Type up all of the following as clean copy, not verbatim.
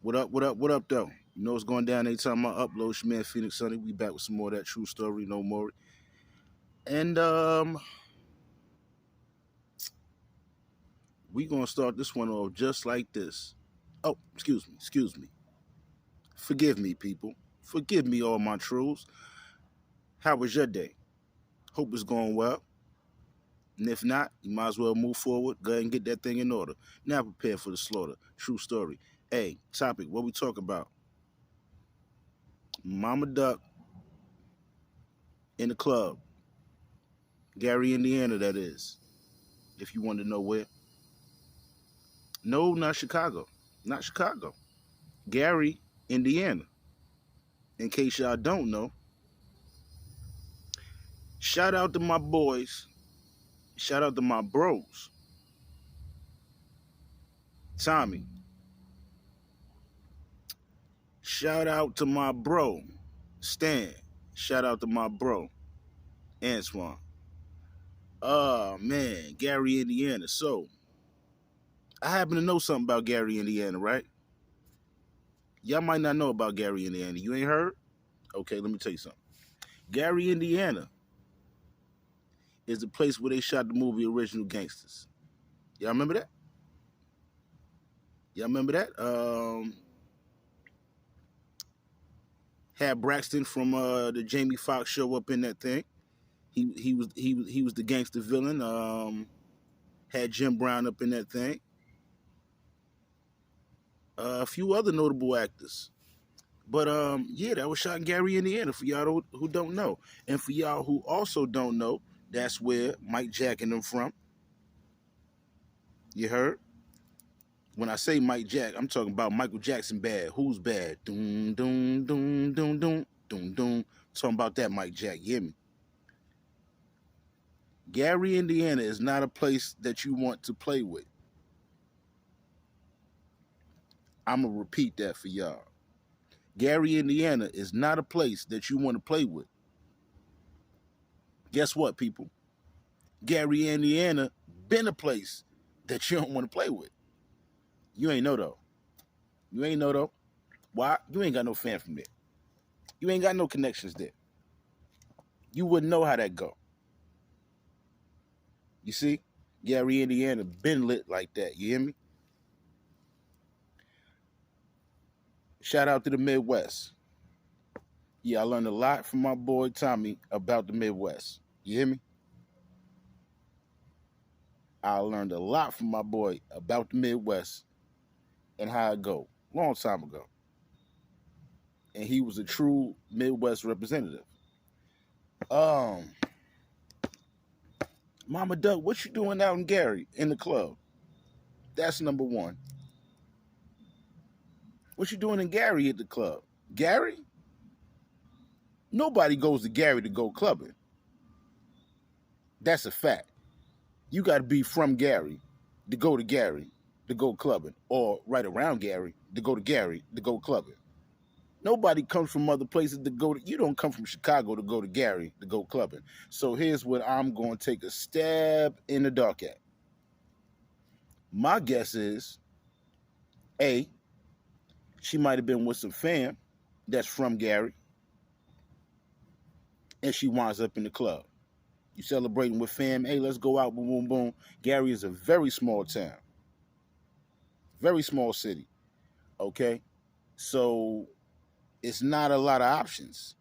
What up? What up? What up, though? You know what's going down anytime I upload. It's your man Phoenix Sunny. We back with some more of that true story, no more. And we gonna start this one off just like this. Oh, excuse me. Forgive me, people. Forgive me, all my trolls. How was your day? Hope it's going well. And if not, you might as well move forward. Go ahead and get that thing in order. Now prepare for the slaughter. True story. Hey, topic. What we talk about? Momma Duck in the club. Gary, Indiana, that is. If you want to know where. No, not Chicago. Not Chicago. Gary, Indiana. In case y'all don't know. Shout out to my boys. Shout out to my bros. Tommy. Shout out to my bro. Stan. Shout out to my bro. Antoine. Oh, man. Gary, Indiana. So, I happen to know something about Gary, Indiana, right? Y'all might not know about Gary, Indiana. You ain't heard? Okay, let me tell you something. Gary, Indiana is the place where they shot the movie Original Gangsters. Y'all remember that? Y'all remember that? Had Braxton from the Jamie Foxx show up in that thing. He was the gangster villain. Had Jim Brown up in that thing. A few other notable actors. But yeah, that was shot in Gary, Indiana, for y'all who don't know. And for y'all who also don't know, that's where Mike Jack and them from. You heard? When I say Mike Jack, I'm talking about Michael Jackson bad. Who's bad? Doom, doom, doom, doom, doom, doom, doom. Talking about that Mike Jack, you hear me? Gary, Indiana is not a place that you want to play with. I'm going to repeat that for y'all. Gary, Indiana is not a place that you want to play with. Guess what, people? Gary, Indiana been a place that you don't want to play with. You ain't know, though. You ain't know, though. Why? You ain't got no fan from there. You ain't got no connections there. You wouldn't know how that go. You see? Gary, Indiana been lit like that. You hear me? Shout out to the Midwest. Yeah, I learned a lot from my boy Tommy about the Midwest. You hear me? I learned a lot from my boy about the Midwest and how it go. Long time ago. And he was a true Midwest representative. Momma Duck, what you doing out in Gary in the club? That's number one. What you doing in Gary at the club? Gary? Nobody goes to Gary to go clubbing. That's a fact. You got to be from Gary to go to Gary to go clubbing, or right around Gary to go to Gary to go clubbing. Nobody comes from other places to go to. You don't come from Chicago to go to Gary to go clubbing. So here's what I'm going to take a stab in the dark at. My guess is, A, she might have been with some fam that's from Gary, and she winds up in the club. You celebrating with fam, hey, let's go out, boom, boom, boom. Gary is a very small town. Very small city, okay? So it's not a lot of options.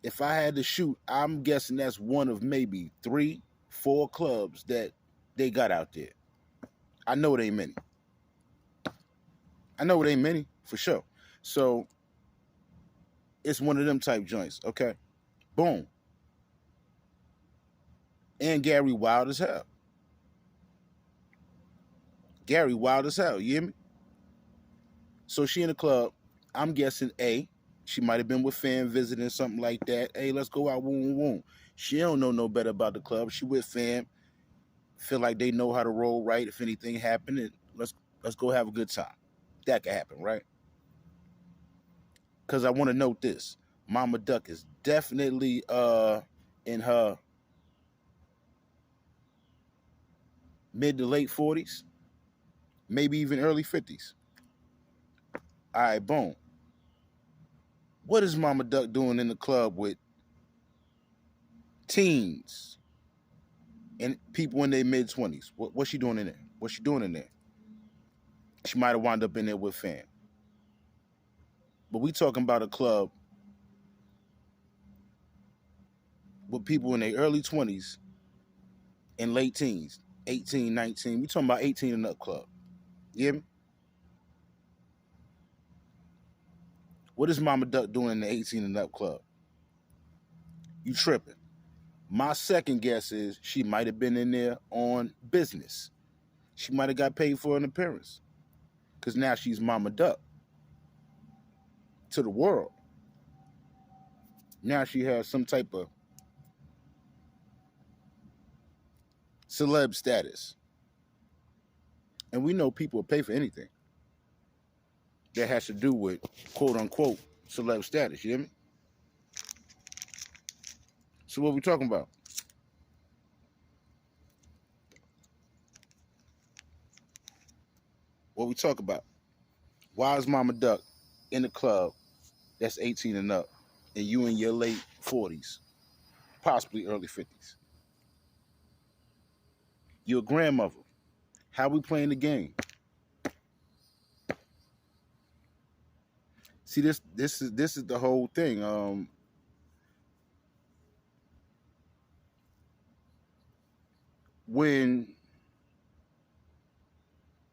If I had to shoot, I'm guessing that's one of maybe 3, 4 clubs that they got out there. I know it ain't many. I know it ain't many, for sure. So it's one of them type joints, okay? Boom. And Gary wild as hell. Gary wild as hell, you hear me? So she in the club. I'm guessing A, she might have been with fam visiting, something like that. Hey, let's go out, boom, boom, boom. She don't know no better about the club. She with fam. Feel like they know how to roll right if anything happened. And let's go have a good time. That could happen, right? Because I want to note this. Momma Duck is definitely in her mid to late 40s. maybe even early 50s. All right, boom. What is Momma Duck doing in the club with teens and people in their mid-20s? What's she doing in there? What's she doing in there? She might have wound up in there with fam. But we talking about a club with people in their early 20s and late teens, 18, 19. We talking about 18 and up club. You hear me? What is Momma Duck doing in the 18 and up club? You tripping. My second guess is she might have been in there on business. She might have got paid for an appearance. Because now she's Momma Duck to the world. Now she has some type of celeb status. And we know people pay for anything that has to do with quote unquote celeb status. You hear me? So what we talking about? What we talk about? Why is Momma Duck in the club that's 18 and up and you in your late 40s, possibly early 50s? You're a grandmother. How we playing the game? See, this is the whole thing. When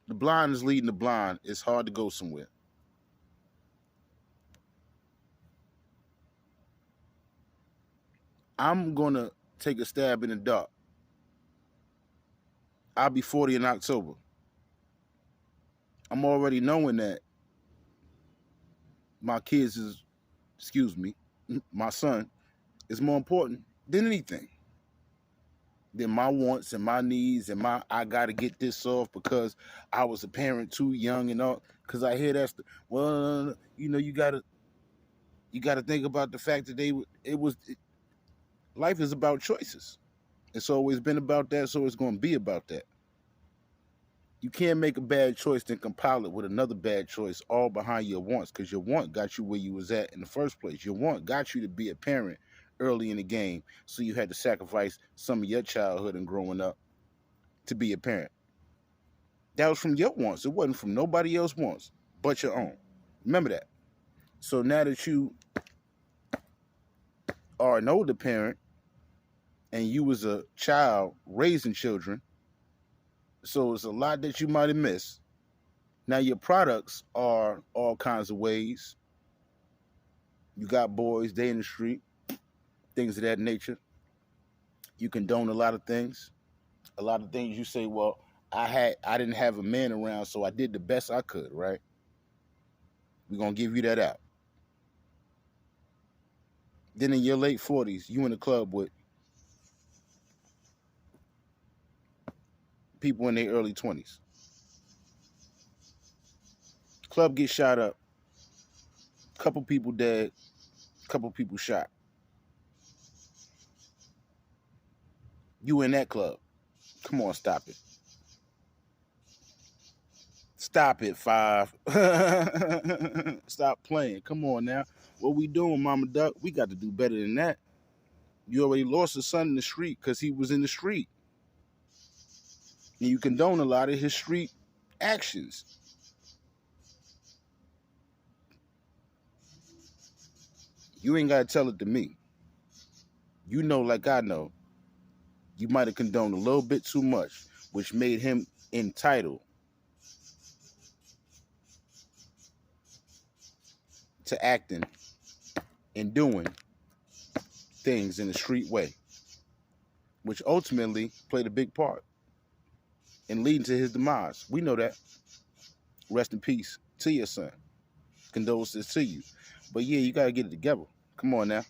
the blind is leading the blind, it's hard to go somewhere. I'm gonna take a stab in the dark. I'll be 40 in October. I'm already knowing that my kids is, excuse me, my son is more important than anything. Than my wants and my needs and my I gotta get this off because I was a parent too young and all. Because I hear that's well, you know, you gotta think about the fact that life is about choices. It's always been about that, so it's gonna be about that. You can't make a bad choice then compile it with another bad choice all behind your wants, because your want got you where you was at in the first place. Your want got you to be a parent early in the game, so you had to sacrifice some of your childhood and growing up to be a parent. That was from your wants. It wasn't from nobody else's wants but your own. Remember that. So now that you are an older parent and you was a child raising children, so it's a lot that you might have missed. Now your products are all kinds of ways. You got boys, they in the street, things of that nature. You condone a lot of things. A lot of things you say, well, I didn't have a man around, so I did the best I could, right? We're gonna give you that out. Then in your late 40s, you in the club with people in their early 20s. Club gets shot up. Couple people dead. Couple people shot. You in that club. Come on, stop it. Stop it, Five. Stop playing. Come on now. What we doing, Momma Duck? We got to do better than that. You already lost a son in the street because he was in the street. And you condone a lot of his street actions. You ain't got to tell it to me. You know like I know. You might have condoned a little bit too much, which made him entitled to acting and doing things in the street way, which ultimately played a big part in leading to his demise. We know that. Rest in peace to your son. Condolences to you. But yeah, you got to get it together. Come on now.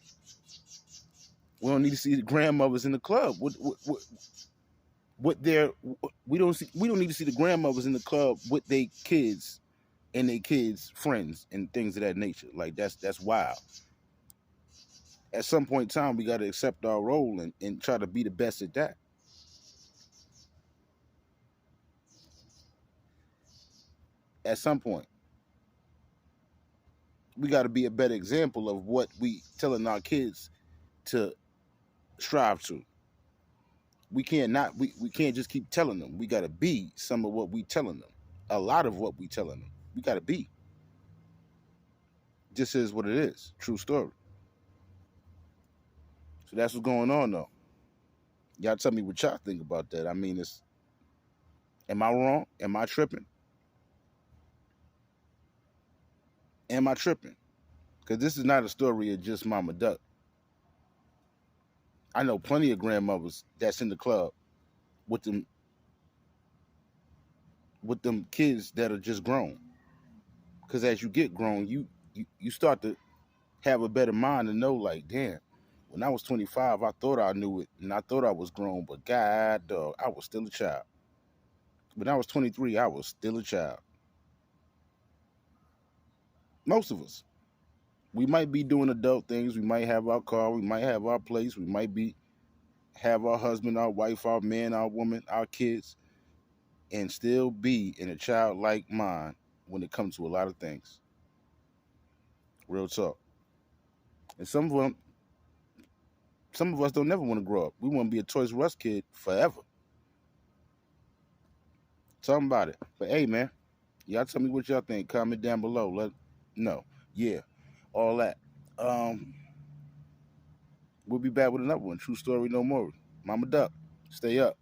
We don't need to see the grandmothers in the club. We don't need to see the grandmothers in the club with their kids and their kids' friends and things of that nature. Like that's wild. At some point in time, we got to accept our role and try to be the best at that. at some point. We got to be a better example of what we telling our kids to strive to. We can't just keep telling them. We got to be some of what we telling them. A lot of what we telling them. We got to be. Just is what it is. True story. So that's what's going on though. Y'all tell me what y'all think about that. I mean, am I wrong? Am I tripping? Am I tripping? Because this is not a story of just Momma Duck. I know plenty of grandmothers that's in the club with them kids that are just grown. Because as you get grown, you start to have a better mind to know, like, damn, when I was 25, I thought I knew it and I thought I was grown, but God, dog, I was still a child. When I was 23, I was still a child. Most of us. We might be doing adult things. We might have our car. We might have our place. We might have our husband, our wife, our man, our woman, our kids, and still be in a childlike mind when it comes to a lot of things. Real talk. And some of us don't never want to grow up. We want to be a Toys R Us kid forever. Talking about it. But hey, man, y'all tell me what y'all think. Comment down below. Let know. Yeah, all that. Um, we'll be back with another one. True story, no more. Momma Duck. Stay up.